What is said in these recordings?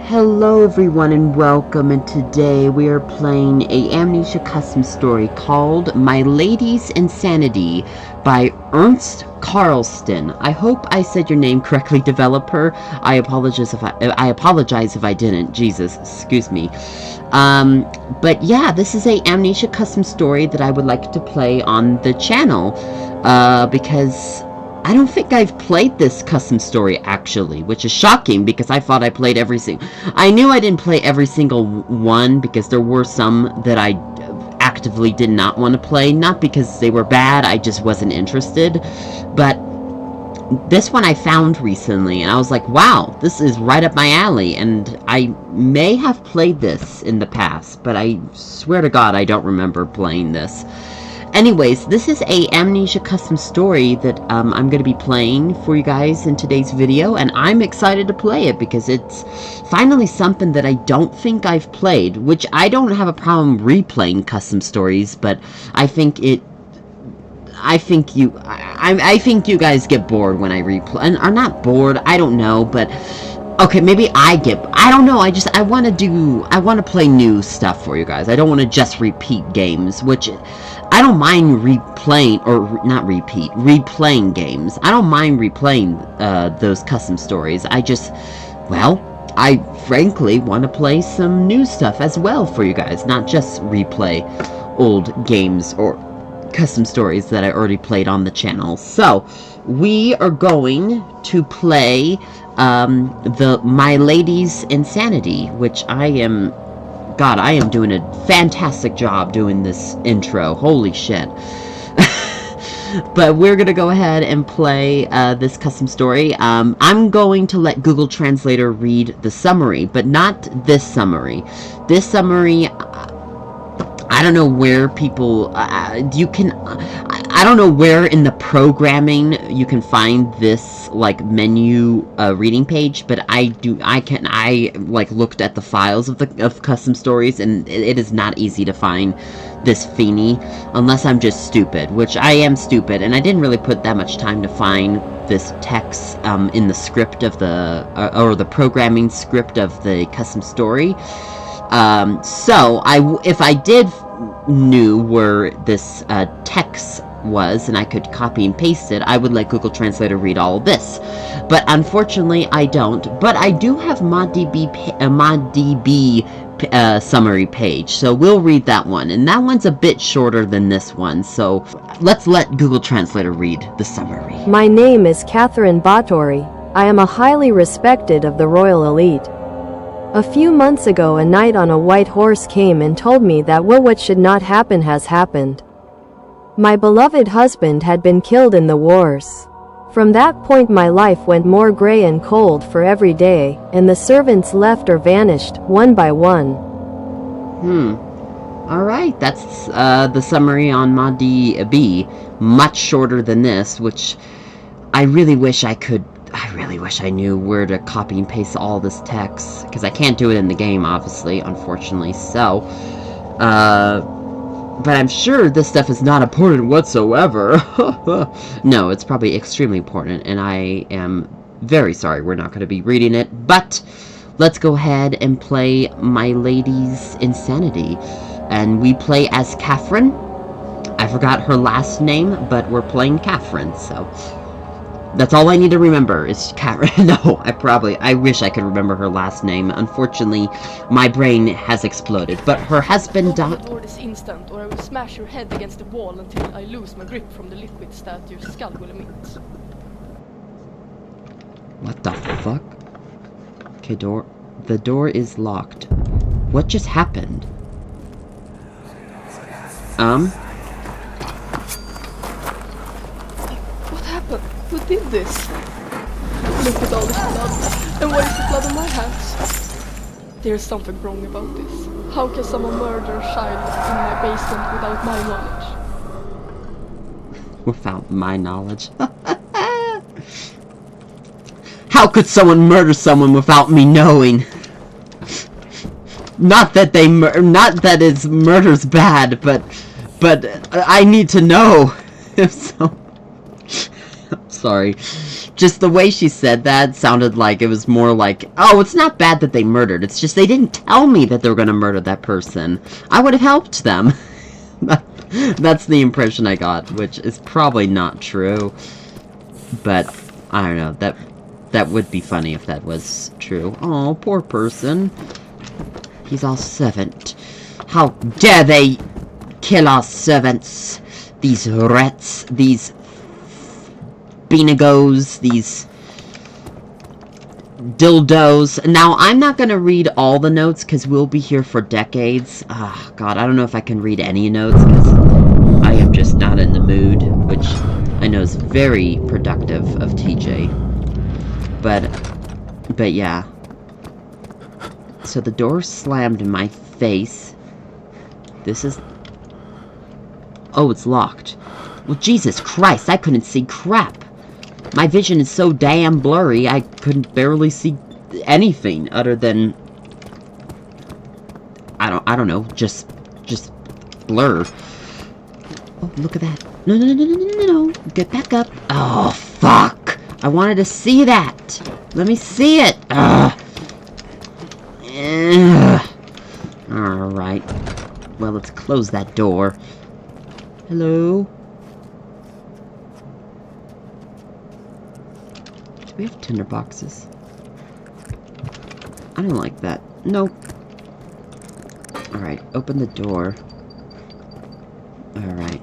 Hello everyone and welcome, and today we are playing a Amnesia custom story called My Lady's Insanity by Ernst Carlsson. I hope I said your name correctly, developer. I apologize if I didn't. Jesus, excuse me. But yeah, this is a Amnesia custom story that I would like to play on the channel because I don't think I've played this custom story, actually, which is shocking because I thought I played every single... I knew I didn't play every single one because there were some that I actively did not want to play. Not because they were bad, I just wasn't interested. But this one I found recently, and I was like, wow, this is right up my alley. And I may have played this in the past, but I swear to God I don't remember playing this. Anyways, this is a Amnesia custom story that I'm going to be playing for you guys in today's video, and I'm excited to play it because it's finally something that I don't think I've played, which I don't have a problem replaying custom stories, but I think you guys get bored when I replay, and are not bored, I don't know, but okay, maybe I don't know, I want to play new stuff for you guys. I don't want to just repeat games, which I don't mind replaying, or not repeat, replaying games. I don't mind replaying those custom stories. I frankly want to play some new stuff as well for you guys, not just replay old games or custom stories that I already played on the channel. So, we are going to play My Lady's Insanity, which I am doing a fantastic job doing this intro. Holy shit. But we're gonna go ahead and play this custom story. I'm going to let Google Translator read the summary, but not this summary. This summary, I don't know where people, I don't know where in the programming you can find this, like, menu reading page, but I looked at the files of custom stories, and it is not easy to find this thingy, unless I'm just stupid, which I am stupid, and I didn't really put that much time to find this text in the script of or the programming script of the custom story. So if I did knew where this text was and I could copy and paste it, I would let Google Translator read all of this. But unfortunately, I don't. But I do have ModDB summary page, so we'll read that one. And that one's a bit shorter than this one, so let's let Google Translator read the summary. My name is Catherine Báthory. I am a highly respected of the royal elite. A few months ago, a knight on a white horse came and told me that what should not happen has happened. My beloved husband had been killed in the wars. From that point my life went more gray and cold for every day, and the servants left or vanished, one by one. Alright, that's the summary on ModDB. Much shorter than this, which I really wish I knew where to copy and paste all this text, because I can't do it in the game, obviously, unfortunately, so, but I'm sure this stuff is not important whatsoever. No, it's probably extremely important, and I am very sorry we're not going to be reading it, but let's go ahead and play My Lady's Insanity, and we play as Catherine. I forgot her last name, but we're playing Catherine, so that's all I need to remember is Catherine. No, I wish I could remember her last name. Unfortunately, my brain has exploded. But her husband died. This instant, or I will smash your head against the wall until I lose my grip from the liquids that your skull will emit. What the fuck? Okay, the door is locked. What just happened? What happened? Who did this? Look at all this blood. And why is the blood on my hands? There's something wrong about this. How can someone murder a child in my basement without my knowledge? Without my knowledge? How could someone murder someone without me knowing? Not that murder's bad, but I need to know if so. sorry. Just the way she said that sounded like it was more like, oh, it's not bad that they murdered. It's just they didn't tell me that they were going to murder that person. I would have helped them. That's the impression I got, which is probably not true. But, I don't know, that would be funny if that was true. Oh, poor person. He's our servant. How dare they kill our servants? These rats, these benegos, these dildos. Now, I'm not going to read all the notes because we'll be here for decades. Ah, God, I don't know if I can read any notes because I am just not in the mood, which I know is very productive of TJ. But yeah. So the door slammed in my face. This is... Oh, it's locked. Well, Jesus Christ, I couldn't see crap. My vision is so damn blurry, I couldn't barely see anything other than... I don't know, just blur. Oh, look at that. No, no, no, no, no, no, no. Get back up. Oh, fuck. I wanted to see that. Let me see it. Ugh. Alright. Well, let's close that door. Hello? Do we have tinder boxes? I don't like that. Nope. Alright, open the door. Alright.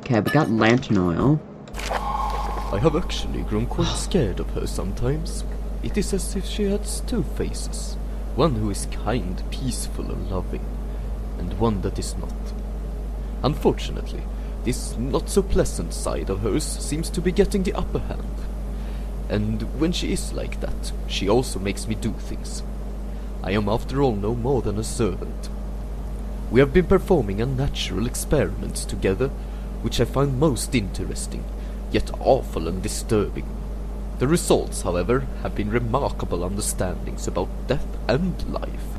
Okay, we got lantern oil. I have actually grown quite scared of her sometimes. It is as if she has two faces. One who is kind, peaceful and loving, and one that is not. Unfortunately, this not-so-pleasant side of hers seems to be getting the upper hand. And when she is like that, she also makes me do things. I am after all no more than a servant. We have been performing unnatural experiments together, which I find most interesting, yet awful and disturbing. The results, however, have been remarkable understandings about death and life.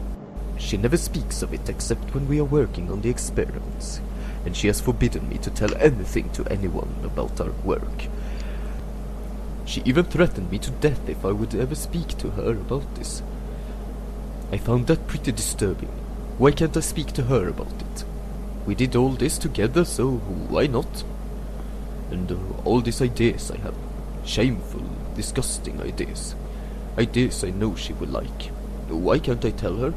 She never speaks of it except when we are working on the experiments, and she has forbidden me to tell anything to anyone about our work. She even threatened me to death if I would ever speak to her about this. I found that pretty disturbing. Why can't I speak to her about it? We did all this together, so why not? And all these ideas I have. Shameful, disgusting ideas. Ideas I know she will like. Why can't I tell her?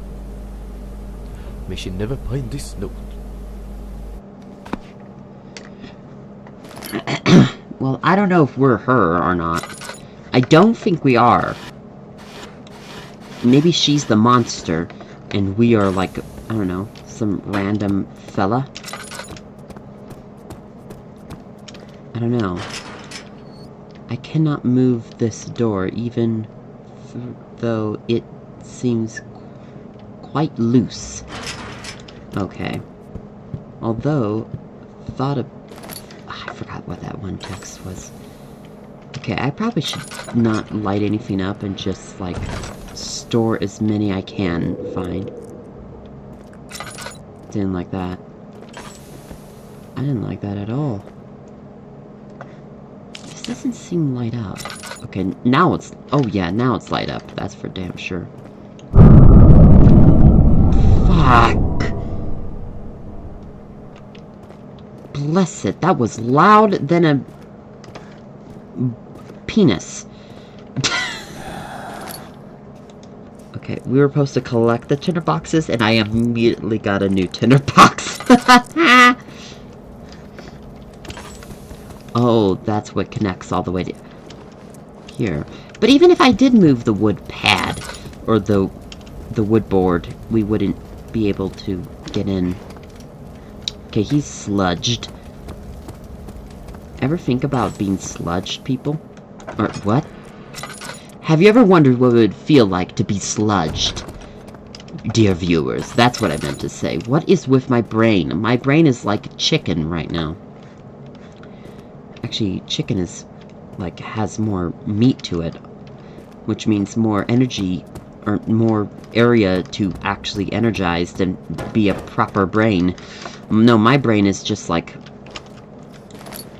May she never find this note. Well, I don't know if we're her or not. I don't think we are. Maybe she's the monster, and we are like, I don't know, some random fella. I don't know. I cannot move this door, even though it seems quite loose. Okay. Although, I forgot what that one text was. Okay, I probably should not light anything up and just, like, store as many I can find. Didn't like that. I didn't like that at all. This doesn't seem light up. Okay, now it's... Oh yeah, now it's light up. That's for damn sure. Fuck! Bless it, that was loud than a... penis. Okay, we were supposed to collect the tinder boxes, and I immediately got a new tinder box. Oh, that's what connects all the way to here. But even if I did move the wood pad, or the wood board, we wouldn't be able to get in. Okay, he's sludged. Ever think about being sludged, people? Or what? Have you ever wondered what it would feel like to be sludged? Dear viewers, that's what I meant to say. What is with my brain? My brain is like chicken right now. Actually, chicken is, like, has more meat to it, which means more energy, or more area to actually energize and be a proper brain. No, my brain is just like,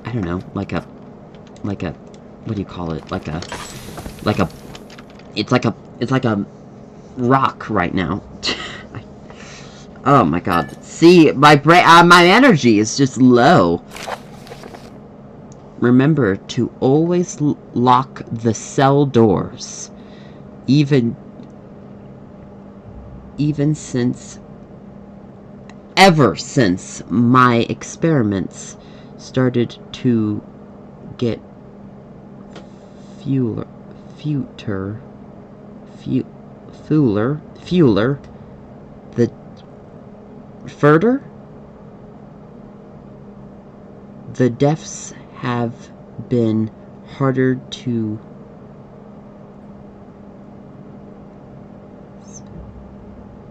I don't know, like a what do you call it? It's like a rock right now. Oh my god. See, my my energy is just low. Remember to always lock the cell doors. Ever since my experiments started to get fuller, the further the deaths have been harder to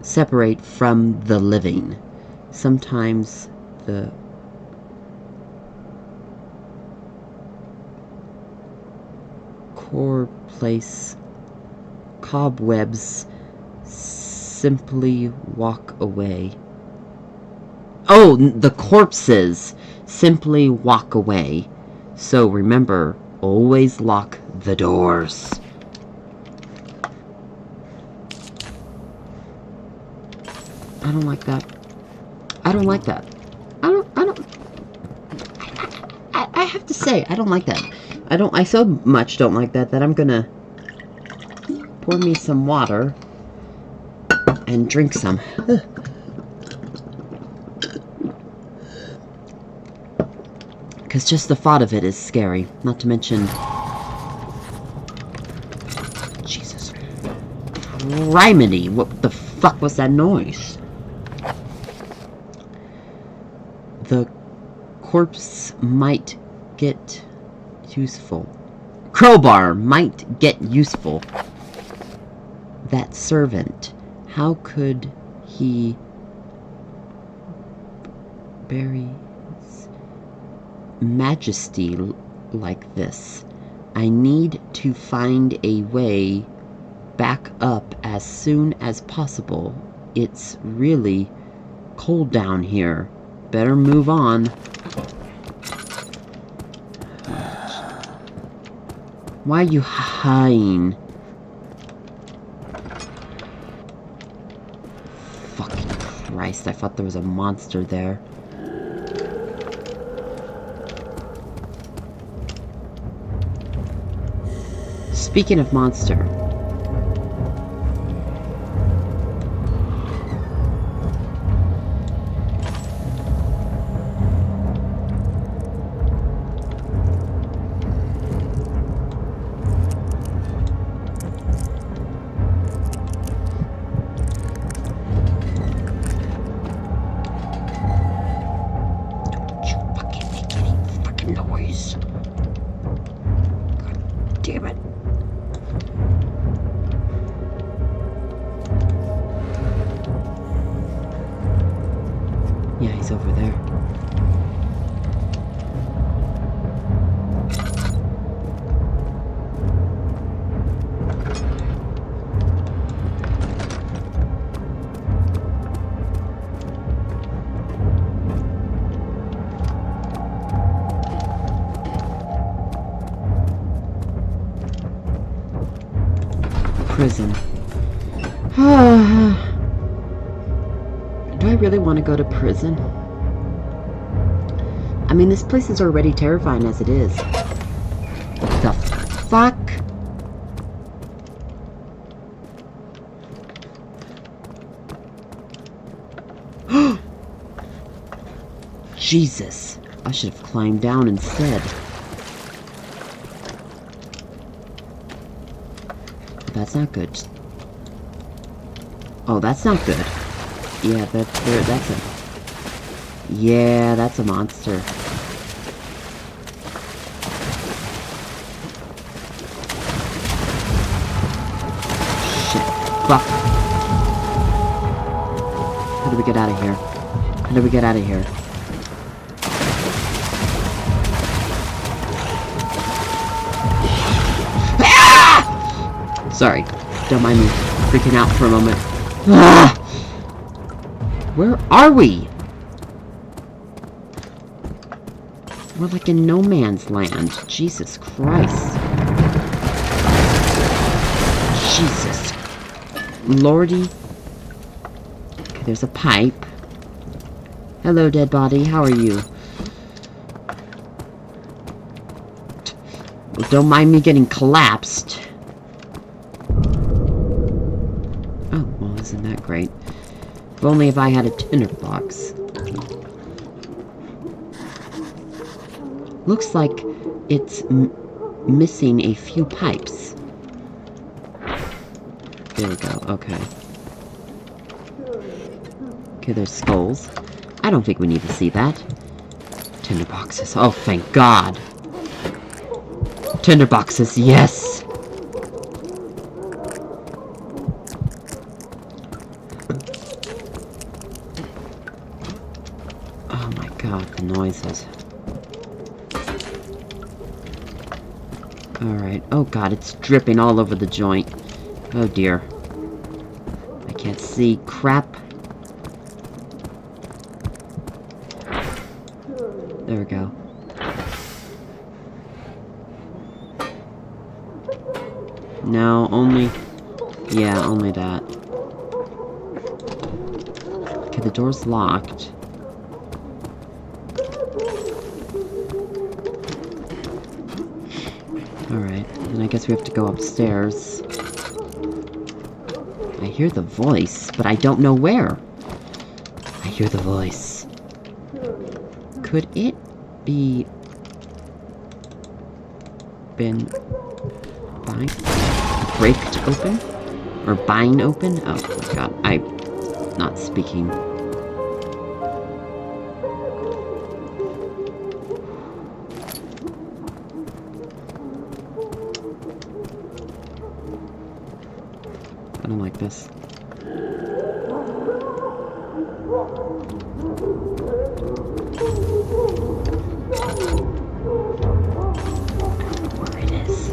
separate from the living. Sometimes the core place cobwebs simply walk away. Oh, the corpses simply walk away. So remember, always lock the doors. I don't like that. I don't like that. I have to say, I don't like that. I so much don't like that I'm gonna pour me some water and drink some. Because just the thought of it is scary. Not to mention... Jesus. Criminy! What the fuck was that noise? The corpse might get useful. Crowbar might get useful. That servant. How could he bury majesty like this? I need to find a way back up as soon as possible. It's really cold down here. Better move on. Why are you hiding? Fucking Christ, I thought there was a monster there. Speaking of monster. Don't you fucking make any fucking noise. God damn it. Yeah, he's over there. Prison. Do I really want to go to prison? I mean, this place is already terrifying as it is. What the fuck? Jesus. I should have climbed down instead. That's not good. Oh, that's not good. Yeah, that's a... Yeah, that's a monster. Shit. Fuck. How do we get out of here? How do we get out of here? Ah! Sorry. Don't mind me freaking out for a moment. Ah! Where are we? We're like in no man's land. Jesus Christ. lordy. Okay, there's a pipe. Hello, dead body. How are you? Don't mind me getting collapsed. Oh, well, isn't that great? If only if I had a tinderbox. Looks like it's missing a few pipes. There we go, okay. Okay, there's skulls. I don't think we need to see that. Tinderboxes. Oh, thank God. Tinderboxes, yes! Oh my God, the noises. Alright. Oh God, it's dripping all over the joint. Oh dear. I can't see. Crap. There we go. No, only... Yeah, only that. Okay, the door's locked. Alright, and I guess we have to go upstairs. I hear the voice, but I don't know where. I hear the voice. Could it be... been... breaked open? Or buying open? Oh my God, I'm not speaking. I don't like this. Where it is.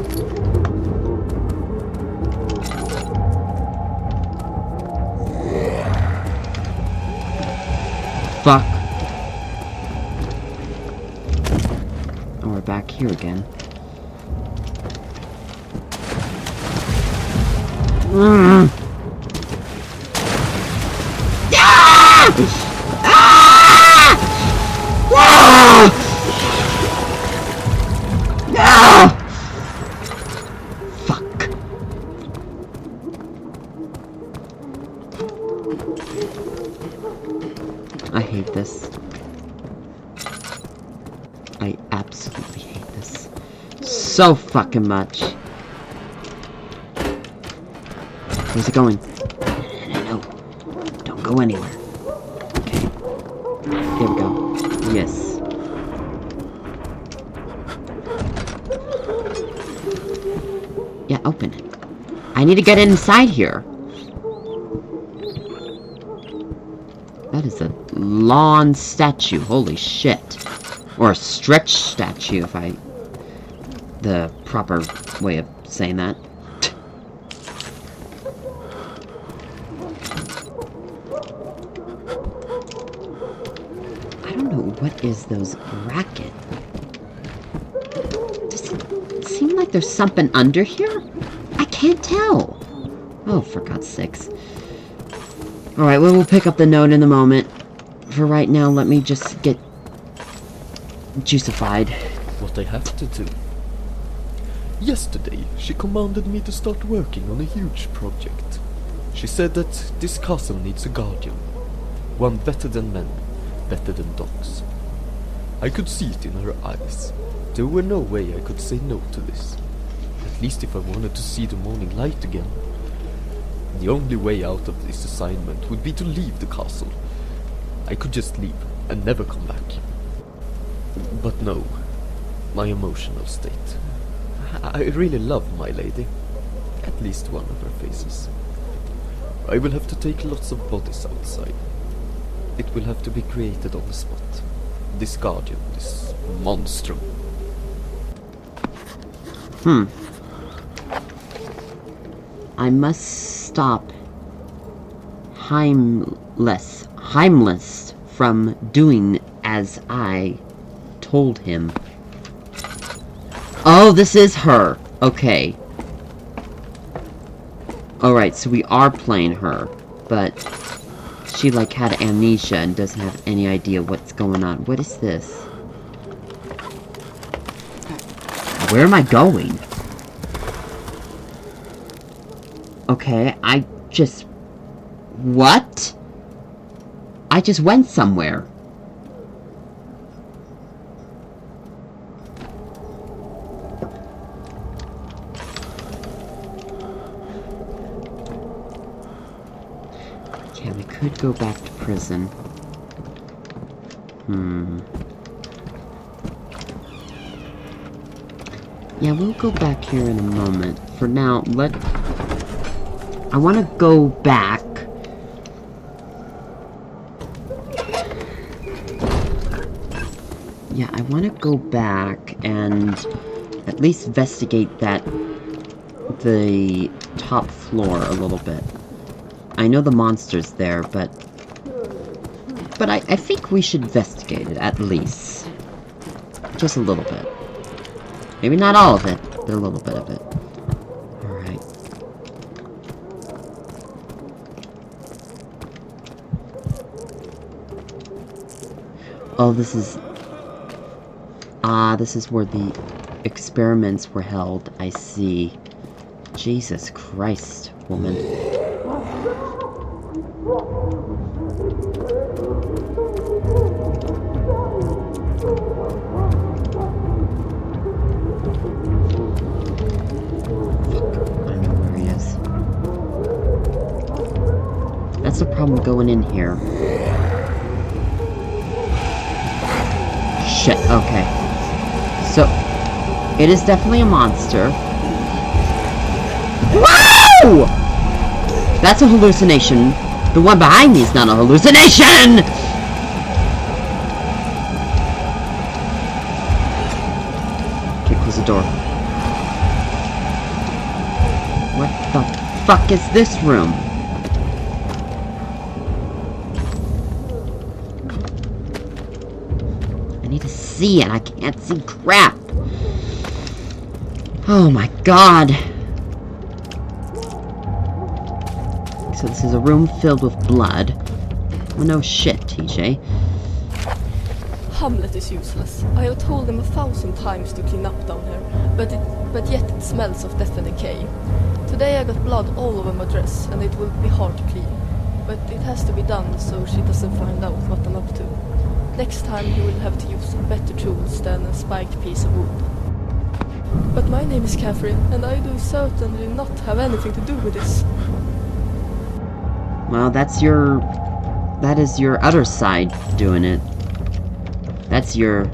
Fuck. Oh, we're back here again. Ah! Ah! Ah! Fuck. I hate this. I absolutely hate this. So fucking much. Where's it going? No. Don't go anywhere. Okay. Here we go. Yes. Yeah, open it. I need to get inside here. That is a lawn statue. Holy shit. Or a stretch statue, if I... the proper way of saying that. I don't know what is those racket. Does it seem like there's something under here? I can't tell. Oh, for God's sakes. Alright, we will pick up the note in a moment. For right now, let me just get juicified. What I have to do. Yesterday, she commanded me to start working on a huge project. She said that this castle needs a guardian. One better than men, better than dogs. I could see it in her eyes. There were no way I could say no to this. At least if I wanted to see the morning light again. The only way out of this assignment would be to leave the castle. I could just leave and never come back. But no, my emotional state. I really love my lady. At least one of her faces. I will have to take lots of bodies outside. It will have to be created on the spot. This guardian, this monstrum. I must stop Heimless from doing as I told him. Oh, this is her. Okay. Alright, so we are playing her, but she like had amnesia and doesn't have any idea what's going on. What is this? Where am I going? Okay, I just... What? I just went somewhere. Yeah, we could go back to prison. Yeah, we'll go back here in a moment. For now, I want to go back. Yeah, I want to go back and at least investigate the top floor a little bit. I know the monster's there, but I think we should investigate it, at least. Just a little bit. Maybe not all of it, but a little bit of it. Alright. Oh, this is... this is where the experiments were held. I see. Jesus Christ, woman. That's the problem going in here. Shit, okay. So, it is definitely a monster. Whoa! That's a hallucination. The one behind me is not a hallucination! Okay, close the door. What the fuck is this room? I need to see it. I can't see crap. Oh my god. So this is a room filled with blood. Well, no shit, TJ. Hamlet is useless. I have told him 1,000 times to clean up down here, but yet it smells of death and decay. Today I got blood all over my dress, and it will be hard to clean. But it has to be done so she doesn't find out what I'm up to. Next time you will have to use better tools than a spiked piece of wood. But my name is Catherine, and I do certainly not have anything to do with this. Well, that is your other side doing it. That's your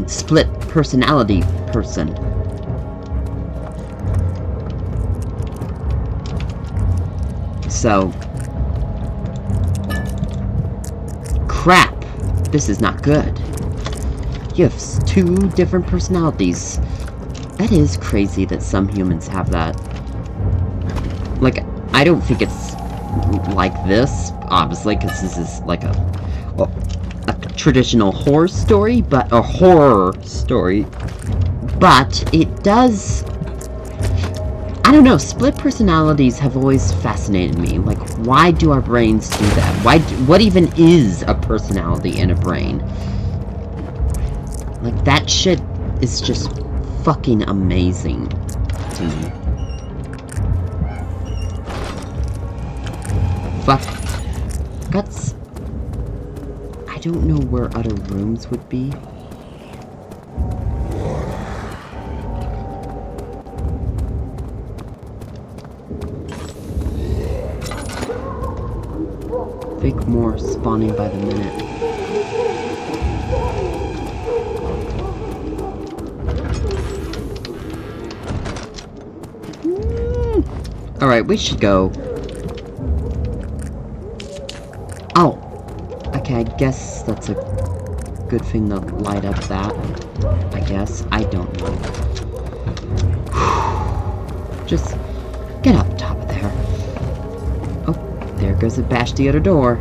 split personality person. So, crap. This is not good. You have 2 different personalities. That is crazy that some humans have that. Like, I don't think it's like this, obviously, because this is like a traditional horror story, but a horror story. But it does... I don't know, split personalities have always fascinated me. Like, why do our brains do that? What even is a personality in a brain? Like, that shit is just fucking amazing to me. Fuck. Guts. I don't know where other rooms would be. Think more spawning by the minute. Alright, we should go. Oh. Okay, I guess that's a good thing to light up that. I guess. I don't know. Just get up top of there. Oh, there goes it. Bash the other door.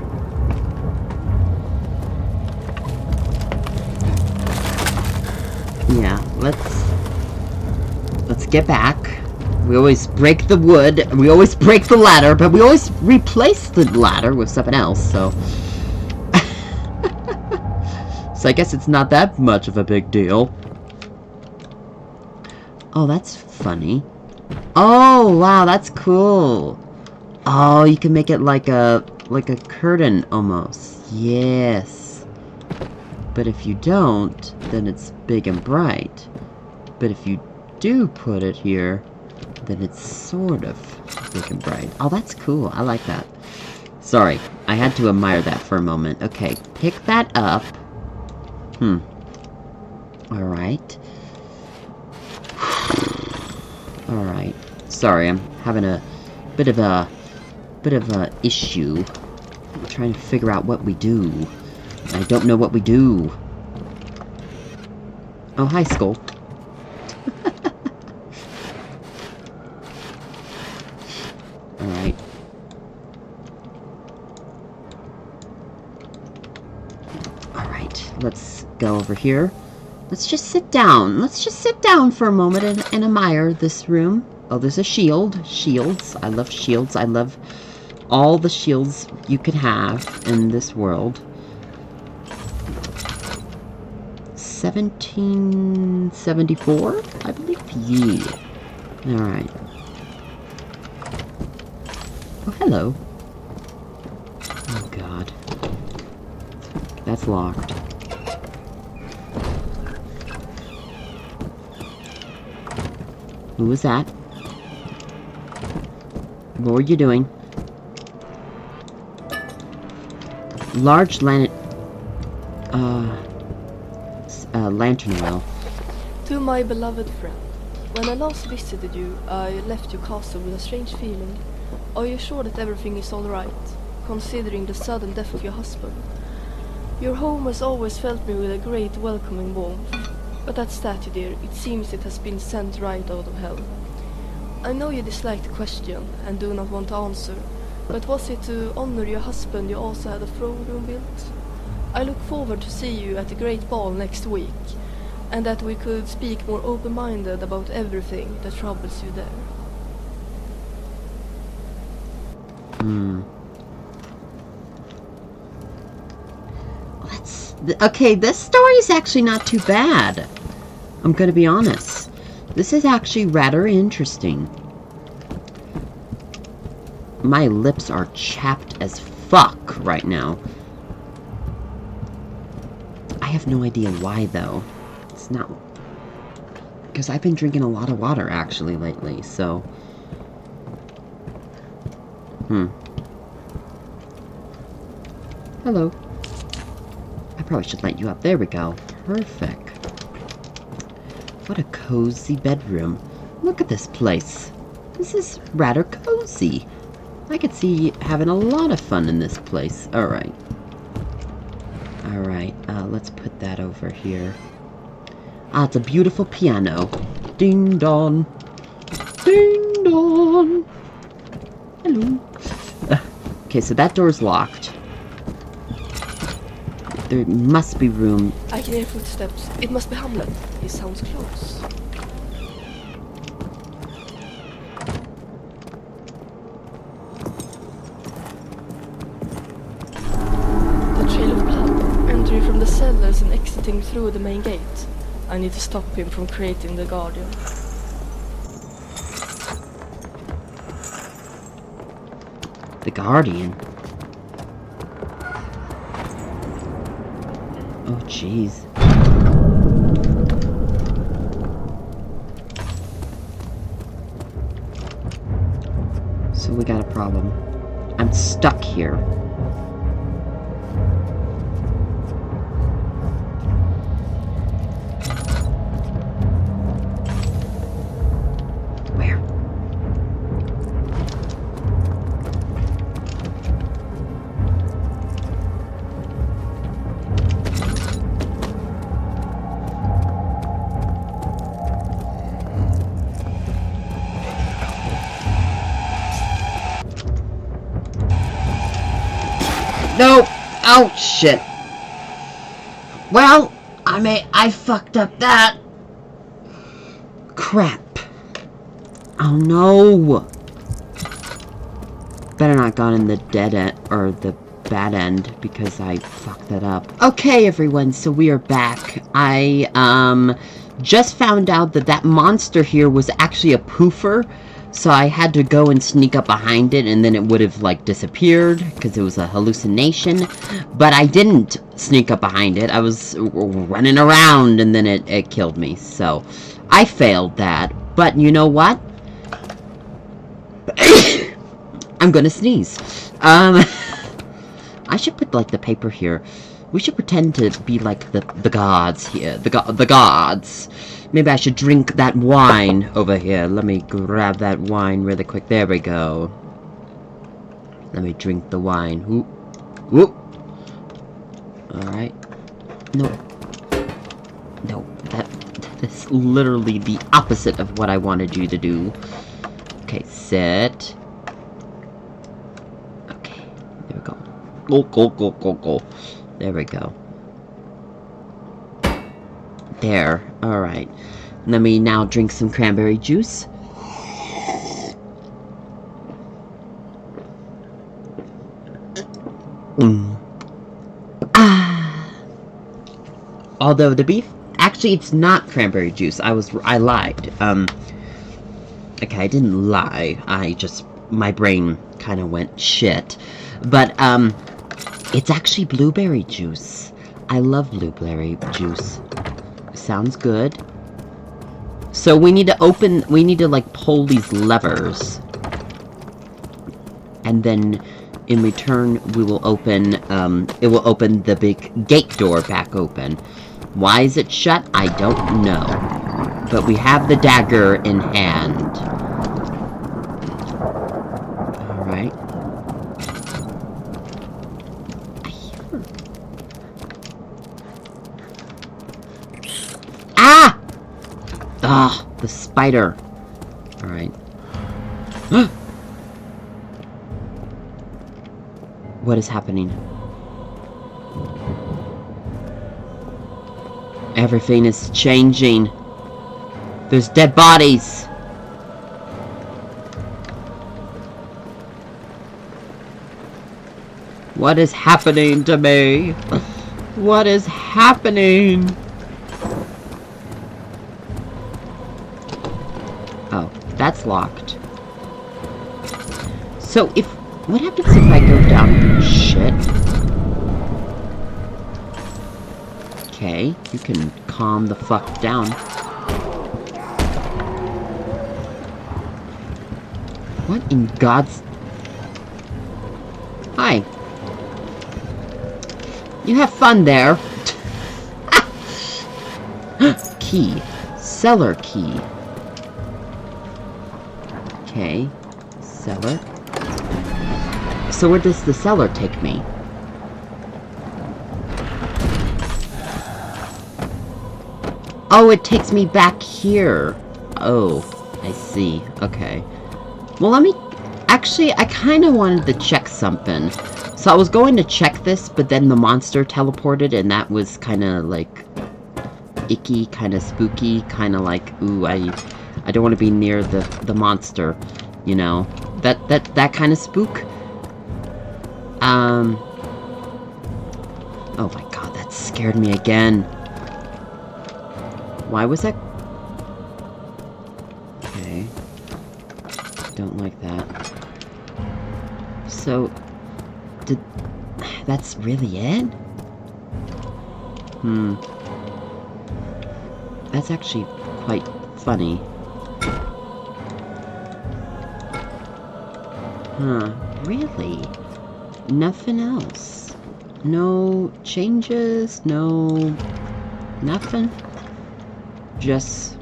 Yeah, let's Let's get back. We always break the wood. We always break the ladder, but we always replace the ladder with something else, so... So I guess it's not that much of a big deal. Oh, that's funny. Oh, wow, that's cool. Oh, you can make it like a curtain almost. Yes. But if you don't, then it's big and bright. But if you do put it here, then it's sort of big and bright. Oh, that's cool. I like that. Sorry, I had to admire that for a moment. Okay, pick that up. Alright. Alright. Sorry, I'm having a bit of a issue. I'm trying to figure out what we do. I don't know what we do. Oh, hi, Skull. Alright. Alright, let's go over here. Let's just sit down. Let's just sit down for a moment and admire this room. Oh, there's a shield. Shields. I love shields. I love all the shields you could have in this world. 1774, I believe. Yeah. Alright. Oh, hello. Oh, God. That's locked. Who was that? What were you doing? Large lantern oil. To my beloved friend, when I last visited you, I left your castle with a strange feeling. Are you sure that everything is alright, considering the sudden death of your husband? Your home has always filled me with a great welcoming warmth, but that statue, dear, it seems it has been sent right out of hell. I know you dislike the question and do not want to answer, but was it to honor your husband you also had a throne room built? I look forward to see you at the great ball next week, and that we could speak more open-minded about everything that troubles you there. Okay, this story is actually not too bad. I'm gonna be honest. This is actually rather interesting. My lips are chapped as fuck right now. I have no idea why, though. It's not... Because I've been drinking a lot of water, actually, lately, so... Hello. I probably should light you up. There we go. Perfect. What a cozy bedroom. Look at this place. This is rather cozy. I could see having a lot of fun in this place. Alright. Alright, let's put that over here. Ah, it's a beautiful piano. Ding dong. Ding dong. Hello. Okay, so that door's locked. There must be room. I can hear footsteps. It must be Hamlet. He sounds close. The trail of blood, entering from the cellars and exiting through the main gate. I need to stop him from creating the Guardian. The Guardian? Oh, jeez. So we got a problem. I'm stuck here. Where? No! Oh, shit. Well, I fucked up that. Crap. Oh no! Better not gone in the dead end, or the bad end, because I fucked that up. Okay, everyone, so we are back. I, just found out that that monster here was actually a poofer, so I had to go and sneak up behind it, and then it would have, like, disappeared, because it was a hallucination. But I didn't sneak up behind it. I was running around, and then it killed me, so I failed that. But you know what? I'm gonna sneeze. I should put, like, the paper here. We should pretend to be, like, the gods here. The gods. Maybe I should drink that wine over here. Let me grab that wine really quick. There we go. Let me drink the wine. Whoop. Whoop. Alright. No. No. That's literally the opposite of what I wanted you to do. Okay, sit. Okay. There we go. Go. There we go. There. Alright. Let me now drink some cranberry juice. Although the beef... Actually, it's not cranberry juice. I lied. Okay, I didn't lie. My brain kind of went shit. But, it's actually blueberry juice. I love blueberry juice. Sounds good. So we need to like pull these levers. And then in return we will open, it will open the big gate door back open. Why is it shut? I don't know. But we have the dagger in hand. Alright. Ah! Ah, the spider. Alright. What is happening? Everything is changing. There's dead bodies. What is happening to me? What is happening? Oh, that's locked. So what happens if I go down? Shit. Okay, you can calm the fuck down. What in God's... Hi. You have fun there. Key. Cellar key. Okay. Cellar. So where does the cellar take me? Oh, it takes me back here. Oh, I see. Okay. Well, let me... Actually, I kind of wanted to check something. So I was going to check this, but then the monster teleported, and that was kind of, like, icky, kind of spooky, kind of like, ooh, I don't want to be near the monster, you know? That kind of spook. Oh my god, that scared me again. Why was that? Okay. Don't like that. So, that's really it? That's actually quite funny. Huh, really? Nothing else? No changes? No... nothing? Just...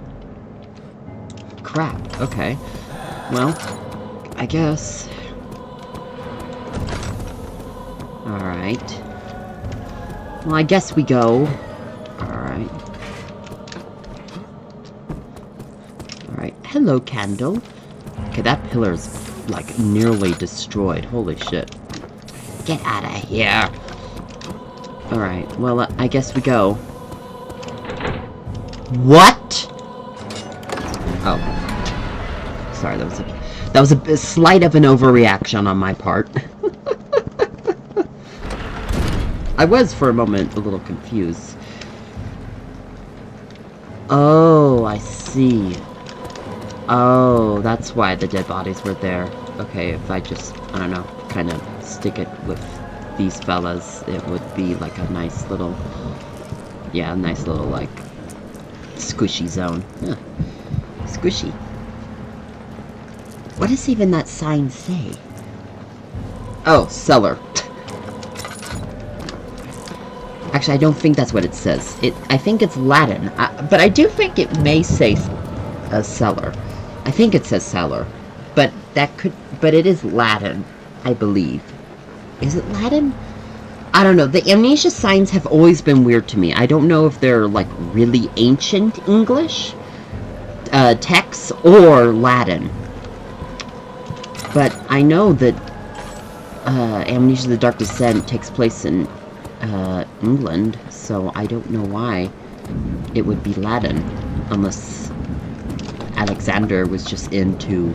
crap. Okay. Well, I guess... Alright. Well, I guess we go. Alright. Alright. Hello, candle. Okay, that pillar's, like, nearly destroyed. Holy shit. Get out of here. Alright, well, I guess we go. What? Oh. sorry. That was a slight of an overreaction on my part. I was for a moment a little confused. Oh, I see. Oh, that's why the dead bodies were there. Okay, if I just, I don't know, kind of stick it with these fellas, it would be like a nice little, yeah, a nice little, like, squishy zone. Huh. Squishy. What does even that sign say? Oh, cellar. Actually, I don't think that's what it says. I think it's Latin, but I do think it may say cellar. I think it says cellar, but but it is Latin, I believe. Is it Latin? I don't know. The Amnesia signs have always been weird to me. I don't know if they're like really ancient English texts or Latin, but I know that Amnesia: The Dark Descent takes place in England, so I don't know why it would be Latin, unless Alexander was just into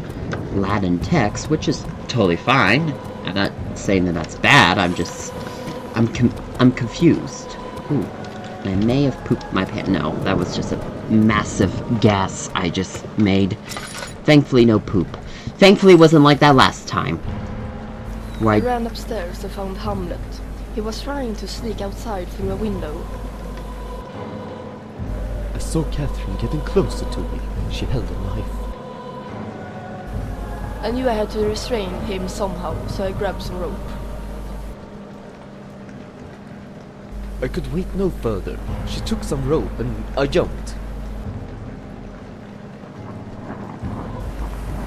Latin text, which is totally fine. I'm not saying that that's bad. I'm confused. Ooh, I may have pooped my pants. No, that was just a massive gas I just made. Thankfully, no poop. Thankfully, it wasn't like that last time. I ran upstairs and found Hamlet. He was trying to sneak outside through a window. I saw Catherine getting closer to me. She held a knife. I knew I had to restrain him somehow, so I grabbed some rope. I could wait no further. She took some rope and I jumped.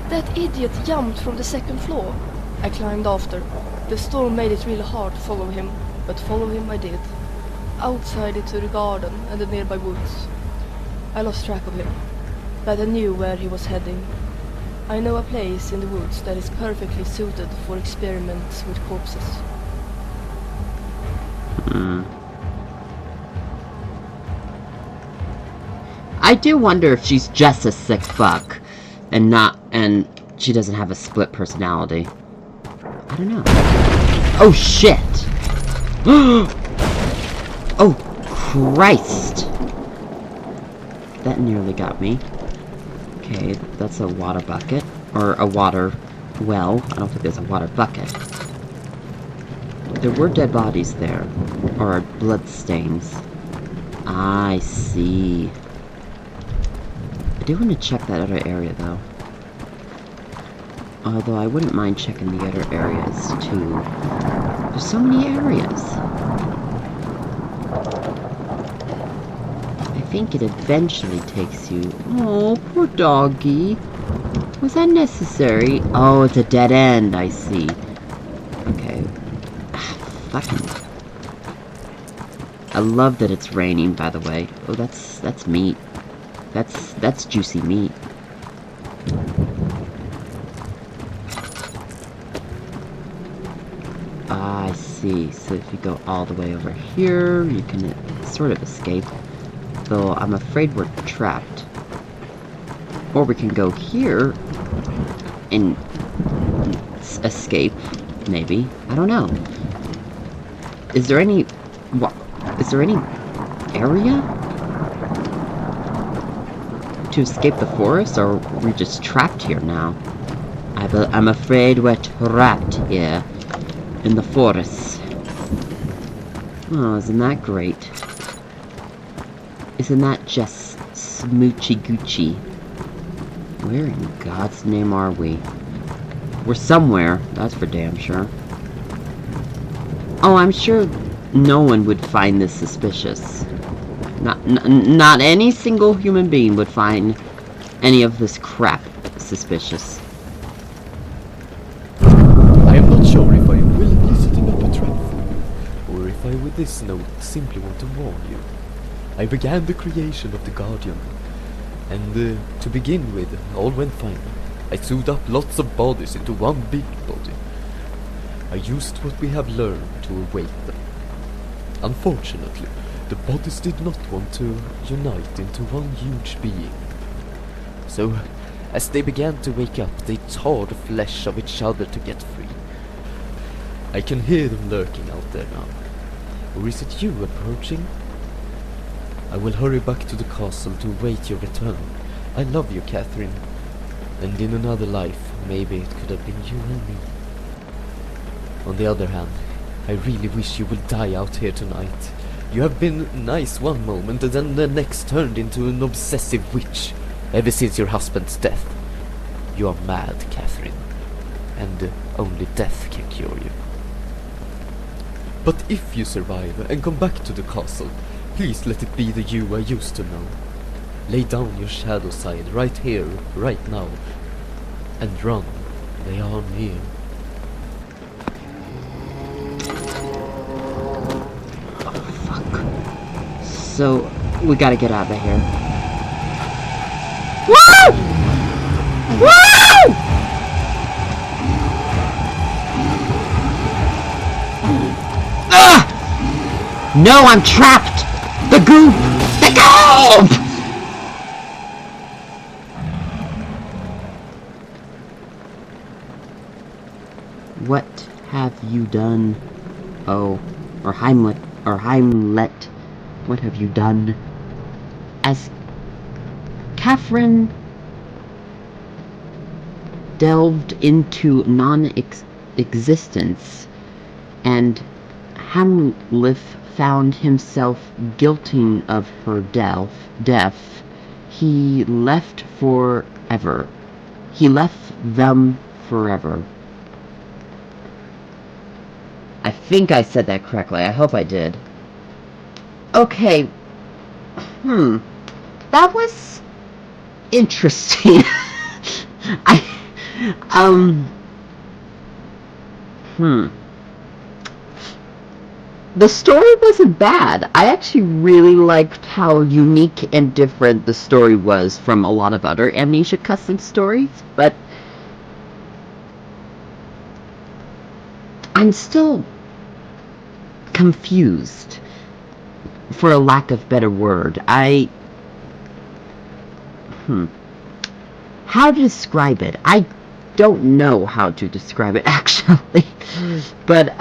That idiot jumped from the second floor. I climbed after. The storm made it really hard to follow him, but follow him I did. Outside into the garden and the nearby woods. I lost track of him, but I knew where he was heading. I know a place in the woods that is perfectly suited for experiments with corpses. I do wonder if she's just a sick fuck, and she doesn't have a split personality. I don't know. Oh shit! Oh Christ! That nearly got me. Okay, that's a water bucket. Or a water well. I don't think there's a water bucket. There were dead bodies there. Or blood stains. I see. I do want to check that other area, though. Although I wouldn't mind checking the other areas, too. There's so many areas. I think it eventually takes you... Oh, poor doggy. Was that necessary? Oh, it's a dead end, I see. Okay. Fucking... I love that it's raining, by the way. Oh, that's meat. That's juicy meat. I see. So if you go all the way over here, you can sort of escape. Though I'm afraid we're trapped. Or we can go here and escape, maybe. I don't know. Is there any... What? Is there any area to escape the forest, or are we just trapped here now? I'm afraid we're trapped here in the forest. Oh, isn't that great? Isn't that just smoochy Gucci? Where in God's name are we? We're somewhere, that's for damn sure. Oh, I'm sure no one would find this suspicious. Not any single human being would find any of this crap suspicious. I am not sure if I am willingly setting up a trap for you, or if I with this note simply want to warn you. I began the creation of the Guardian, and to begin with, all went fine. I sewed up lots of bodies into one big body. I used what we have learned to await them. Unfortunately, the bodies did not want to unite into one huge being. So, As they began to wake up, they tore the flesh of each other to get free. I can hear them lurking out there now. Or is it you approaching? I will hurry back to the castle to await your return. I love you, Catherine. And in another life, maybe it could have been you and me. On the other hand, I really wish you would die out here tonight. You have been nice one moment and then the next turned into an obsessive witch. Ever since your husband's death. You are mad, Catherine. And only death can cure you. But if you survive and come back to the castle, please let it be the you I used to know. Lay down your shadow side right here, right now. And run. They are near. So, we gotta get out of here. Woo! Woo! Ah! No, I'm trapped! The goop! The goop! What have you done? Oh, or Heimlet, what have you done? As Catherine delved into non-existence, and Hamlet found himself guilty of her death, he left forever. He left them forever. I think I said that correctly. I hope I did. Okay. That was interesting. The story wasn't bad. I actually really liked how unique and different the story was from a lot of other Amnesia custom stories, but I'm still confused, for a lack of better word. How to describe it? I don't know how to describe it, actually. But,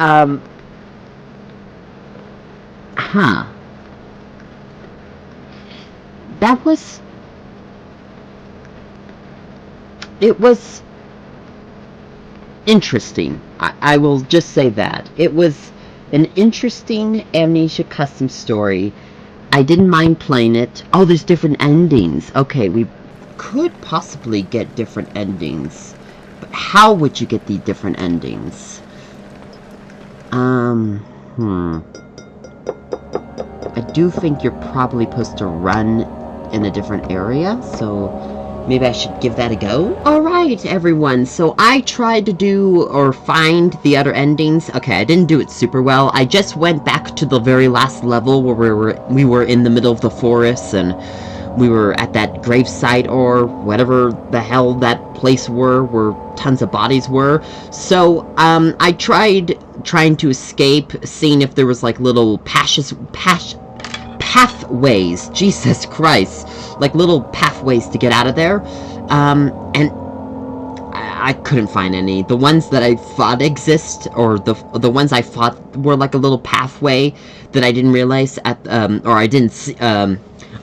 it was interesting. I will just say that. It was an interesting Amnesia custom story. I didn't mind playing it. Oh, there's different endings. Okay, we could possibly get different endings. But how would you get the different endings? I do think you're probably supposed to run in a different area, so maybe I should give that a go. Alright, everyone, so I tried to do or find the other endings. Okay, I didn't do it super well. I just went back to the very last level where we were in the middle of the forest, and we were at that gravesite or whatever the hell that place were, where tons of bodies were. So, I tried trying to escape, seeing if there was like little pathways, Jesus Christ, like little pathways to get out of there, and I couldn't find any. The ones that I thought exist, or the ones I thought were like a little pathway that I didn't realize or I didn't see,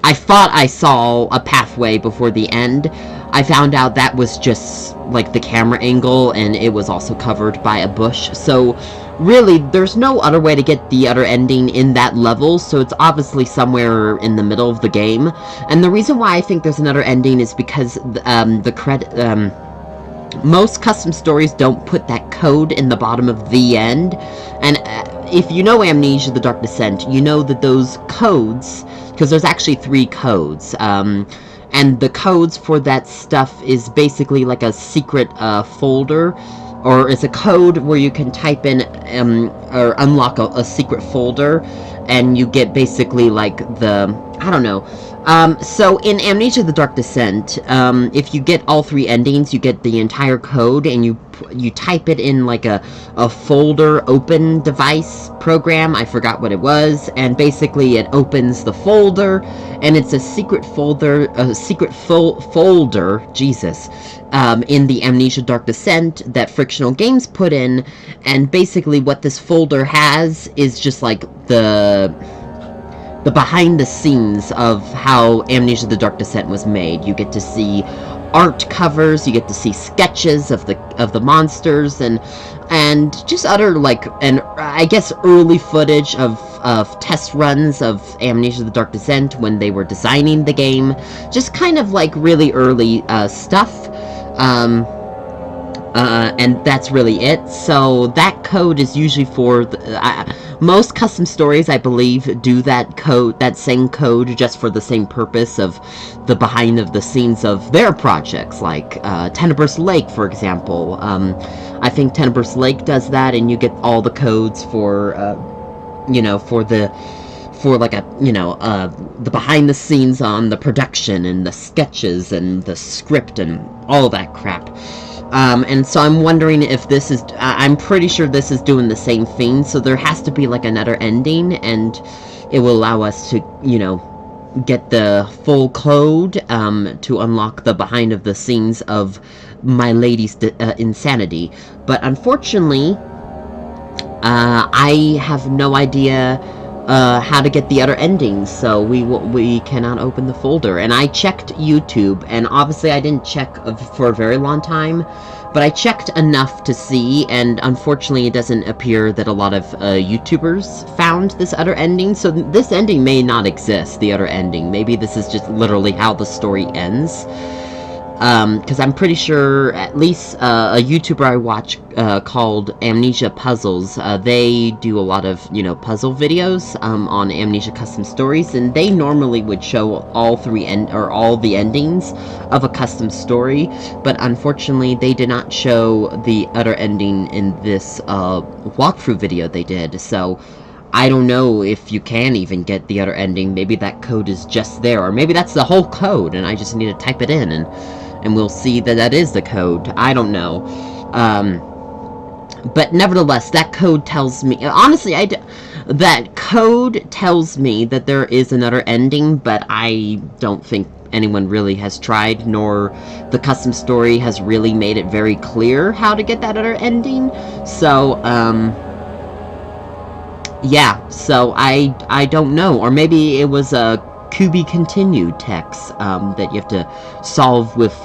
I thought I saw a pathway before the end. I found out that was just like the camera angle, and it was also covered by a bush. So really, there's no other way to get the other ending in that level, so it's obviously somewhere in the middle of the game. And the reason why I think there's another ending is because most custom stories don't put that code in the bottom of the end. And if you know Amnesia: The Dark Descent, you know that those codes, because there's actually 3 codes, and the codes for that stuff is basically like a secret folder, or it's a code where you can type in or unlock a secret folder, and you get basically like the, I don't know. So in Amnesia: The Dark Descent, if you get all 3 endings, you get the entire code, and you type it in like a folder open device program. I forgot what it was, and basically it opens the folder, and it's a secret folder, Jesus, in the Amnesia: Dark Descent that Frictional Games put in, and basically what this folder has is just like the behind the scenes of how Amnesia: The Dark Descent was made. You get to see art covers, you get to see sketches of the monsters, and just other, like, and I guess early footage of test runs of Amnesia: The Dark Descent when they were designing the game. Just kind of like really early stuff. And that's really it. So that code is usually for most custom stories, I believe, do that same code just for the same purpose of the behind of the scenes of their projects, like Tenebrous Lake, for example. I think Tenebrous Lake does that, and you get all the codes for the behind the scenes on the production and the sketches and the script and all that crap. And so I'm wondering if this is, I'm pretty sure this is doing the same thing, so there has to be like another ending, and it will allow us to, get the full code, to unlock the behind of the scenes of My Lady's insanity. But unfortunately, I have no idea how to get the other endings, so we cannot open the folder. And I checked YouTube, and obviously I didn't check for a very long time, but I checked enough to see, and unfortunately it doesn't appear that a lot of YouTubers found this other ending, so this ending may not exist, the other ending. Maybe this is just literally how the story ends. Because I'm pretty sure at least a YouTuber I watch called Amnesia Puzzles, they do a lot of, puzzle videos on Amnesia Custom Stories, and they normally would show all the endings of a custom story, but unfortunately they did not show the other ending in this walkthrough video they did, so I don't know if you can even get the other ending. Maybe that code is just there, or maybe that's the whole code and I just need to type it in, and we'll see that is the code. I don't know. But nevertheless, that code tells me, honestly, that code tells me that there is another ending, but I don't think anyone really has tried, nor the custom story has really made it very clear how to get that other ending. So, yeah, so I don't know. Or maybe it was a QB continued text that you have to solve with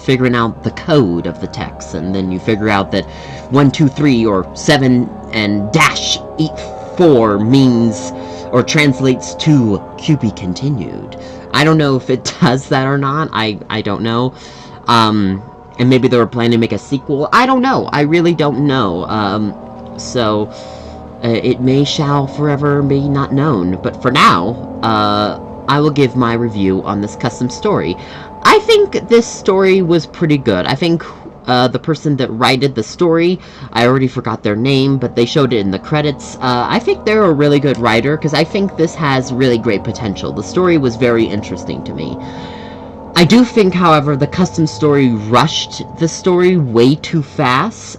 figuring out the code of the text, and then you figure out that 1, 2, 3 or 7 and dash 4 means or translates to QB continued. I don't know if it does that or not. I don't know. And maybe they were planning to make a sequel. I don't know. I really don't know. So it may shall forever be not known. But for now, I will give my review on this custom story. I think this story was pretty good. I think the person that wrote the story, I already forgot their name, but they showed it in the credits. I think they're a really good writer, because I think this has really great potential. The story was very interesting to me. I do think, however, the custom story rushed the story way too fast.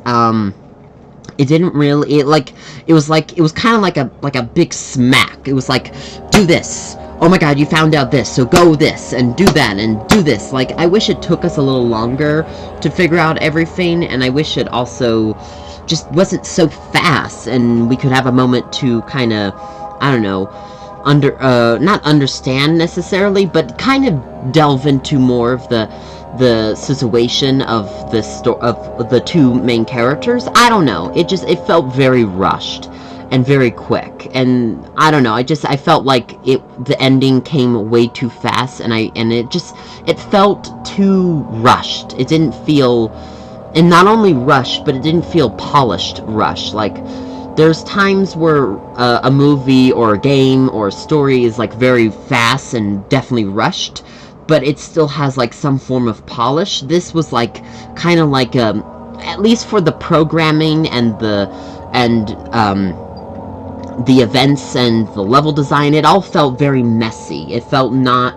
It didn't really, it was kind of like a big smack. It was like, do this. Oh my god, you found out this, so go this, and do that, and do this. Like, I wish it took us a little longer to figure out everything, and I wish it also just wasn't so fast, and we could have a moment to kind of, I don't know, not understand necessarily, but kind of delve into more of the situation of the two main characters. I don't know, it felt very rushed and very quick, and I don't know, I felt like the ending came way too fast, and it felt too rushed. It didn't feel, and not only rushed, but it didn't feel polished rushed. Like, there's times where a movie or a game or a story is like very fast and definitely rushed, but it still has like some form of polish. This was like kind of like at least for the programming and the events and the level design, it all felt very messy. It felt not,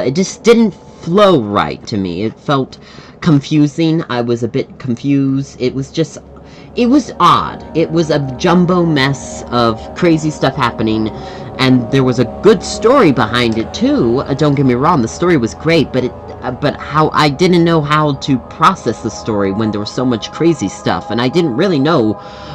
it just didn't flow right to me. It felt confusing. I was a bit confused. It was odd. It was a jumbo mess of crazy stuff happening, and there was a good story behind it too. Don't get me wrong, the story was great, but how I didn't know how to process the story when there was so much crazy stuff, and I didn't really know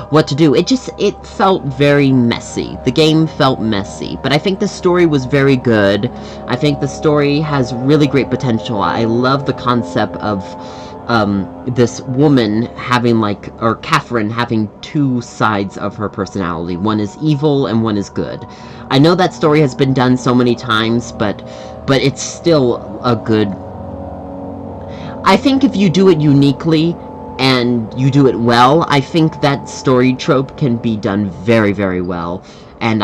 what to do. It felt very messy. The game felt messy, but I think the story was very good. I think the story has really great potential. I love the concept of this woman having or Catherine having two sides of her personality. One is evil and one is good. I know that story has been done so many times, but it's still a good... I think if you do it uniquely and you do it well, I think that story trope can be done very, very well. And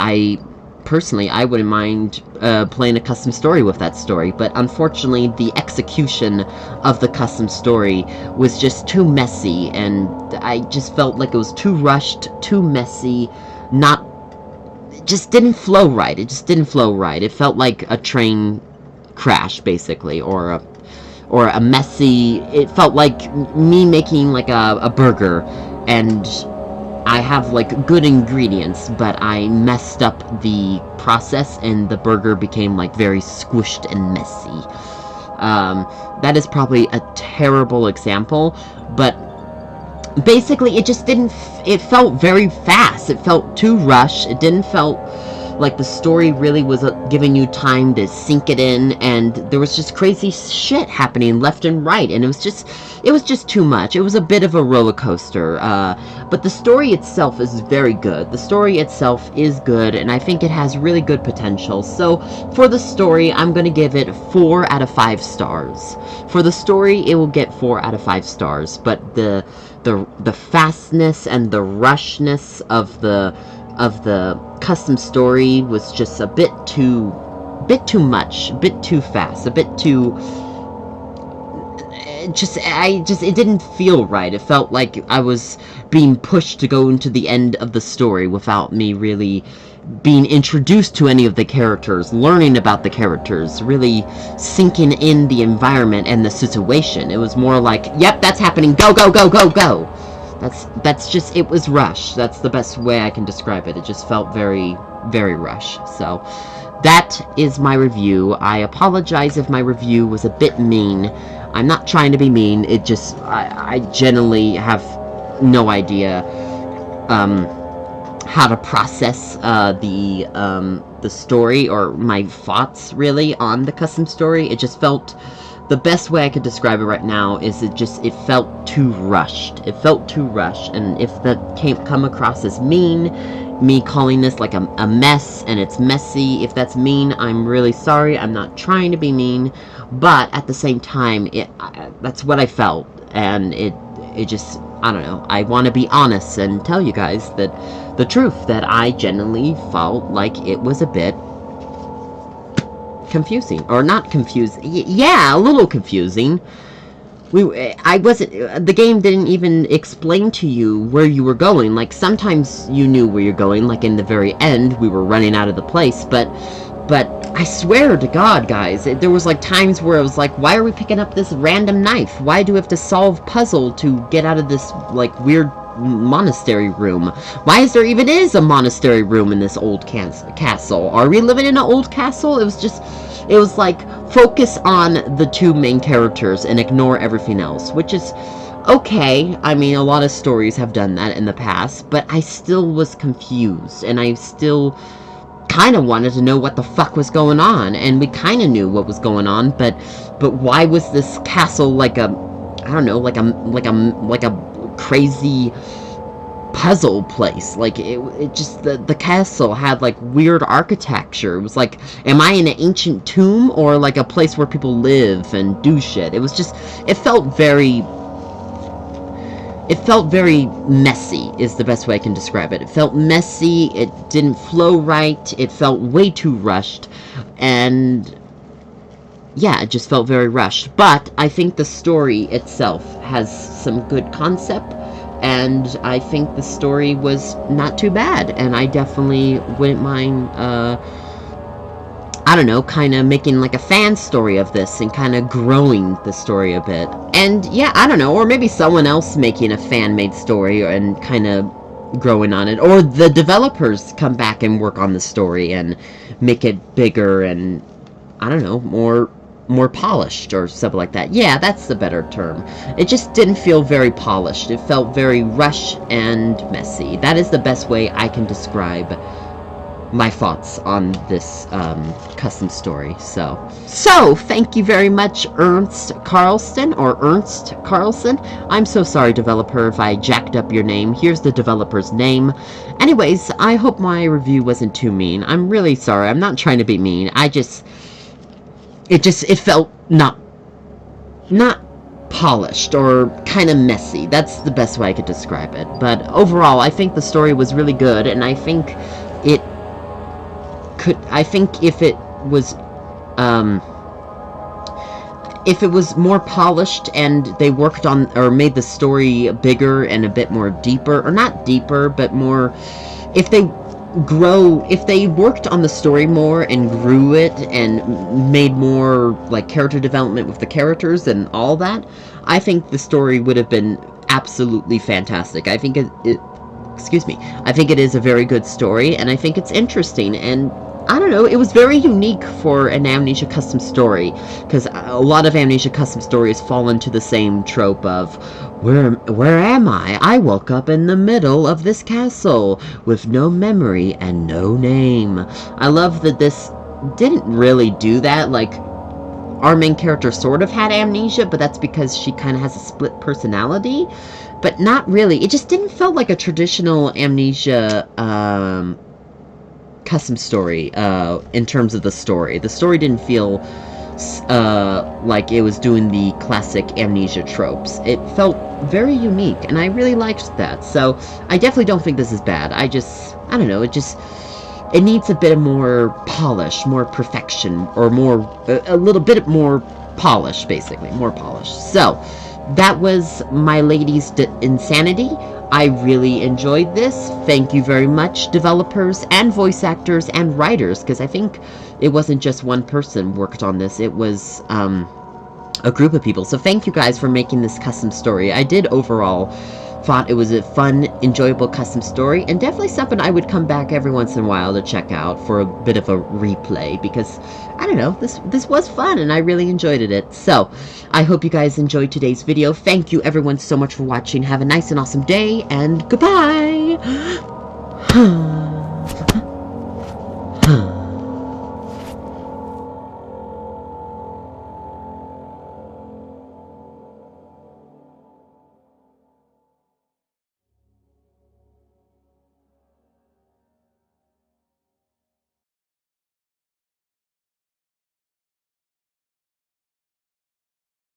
personally, I wouldn't mind playing a custom story with that story, but unfortunately the execution of the custom story was just too messy, and I just felt like it was too rushed, too messy, it just didn't flow right. It just didn't flow right. It felt like a train crash, basically, or a messy... It felt like me making like a burger, and I have like good ingredients, but I messed up the process and the burger became like very squished and messy. That is probably a terrible example, but basically it just didn't... It felt very fast. It felt too rushed. It didn't felt like the story really was giving you time to sink it in, and there was just crazy shit happening left and right, and it was just too much. It was a bit of a roller coaster, but the story itself is very good. The story itself is good, and I think it has really good potential. So for the story, I'm going to give it 4 out of 5 stars. For the story, it will get 4 out of 5 stars, but the fastness and the rushness of the custom story was just a bit too much, a bit too fast, a bit too... It didn't feel right. It felt like I was being pushed to go into the end of the story without me really being introduced to any of the characters, learning about the characters, really sinking in the environment and the situation. It was more like, yep, that's happening, go, go, go, go, go. That's just, it was rushed. That's the best way I can describe it. It just felt very, very rushed. So, that is my review. I apologize if my review was a bit mean. I'm not trying to be mean. It just, I generally have no idea how to process the story, or my thoughts, really, on the custom story. It just felt... The best way I could describe it right now is it felt too rushed. It felt too rushed, and if that come across as mean, me calling this like a mess and it's messy, if that's mean, I'm really sorry. I'm not trying to be mean, but at the same time, that's what I felt, and it just, I don't know. I want to be honest and tell you guys that the truth, that I genuinely felt like it was a bit confusing, or not confusing. Yeah, a little confusing. The game didn't even explain to you where you were going. Like, sometimes you knew where you're going, like in the very end, we were running out of the place, but I swear to God, guys, there was like times where it was like, why are we picking up this random knife? Why do we have to solve puzzle to get out of this, like, weird monastery room? Why is there even a monastery room in this old castle? Are we living in an old castle? It was like, focus on the two main characters and ignore everything else, which is okay. I mean, a lot of stories have done that in the past, but I still was confused, and I still kind of wanted to know what the fuck was going on, and we kind of knew what was going on, but why was this castle like a, I don't know, like a crazy puzzle place? Like, it just, the castle had like weird architecture. It was like, am I in an ancient tomb, or like a place where people live and do shit? It was just, it felt very messy, is the best way I can describe it. It felt messy, it didn't flow right, it felt way too rushed, and yeah, it just felt very rushed. But I think the story itself has some good concept, and I think the story was not too bad, and I definitely wouldn't mind, I don't know, kind of making like a fan story of this and kind of growing the story a bit. And yeah, I don't know, or maybe someone else making a fan-made story and kind of growing on it, or the developers come back and work on the story and make it bigger and, I don't know, more polished or something like that. Yeah, that's the better term. It just didn't feel very polished. It felt very rushed and messy. That is the best way I can describe my thoughts on this custom story. So thank you very much, Ernst Carlsson, or Ernst Carlsson. I'm so sorry, developer, if I jacked up your name. Here's the developer's name. Anyways, I hope my review wasn't too mean. I'm really sorry. I'm not trying to be mean. It felt not polished or kind of messy. That's the best way I could describe it. But overall, I think the story was really good, and I think if it was more polished and they worked on or made the story bigger and a bit more deeper, or not deeper, but more, if they worked on the story more and grew it and made more like character development with the characters and all that, I think the story would have been absolutely fantastic. I think I think it is a very good story, and I think it's interesting, and I don't know, it was very unique for an Amnesia custom story, because a lot of Amnesia custom stories fall into the same trope of, where am I? I woke up in the middle of this castle with no memory and no name. I love that this didn't really do that. Like, our main character sort of had amnesia, but that's because she kind of has a split personality, but not really. It just didn't feel like a traditional Amnesia custom story in terms of the story. The story didn't feel like it was doing the classic Amnesia tropes. It felt very unique, and I really liked that. So I definitely don't think this is bad. I don't know, it needs a bit more polish, more perfection, or a little bit more polish, basically, more polish. So that was My Lady's Insanity. I really enjoyed this. Thank you very much, developers and voice actors and writers, because I think it wasn't just one person worked on this. It was a group of people. So thank you guys for making this custom story. I did overall thought it was a fun, enjoyable custom story, and definitely something I would come back every once in a while to check out for a bit of a replay, because I don't know, this was fun and I really enjoyed it. So I hope you guys enjoyed today's video. Thank you everyone so much for watching. Have a nice and awesome day, and goodbye.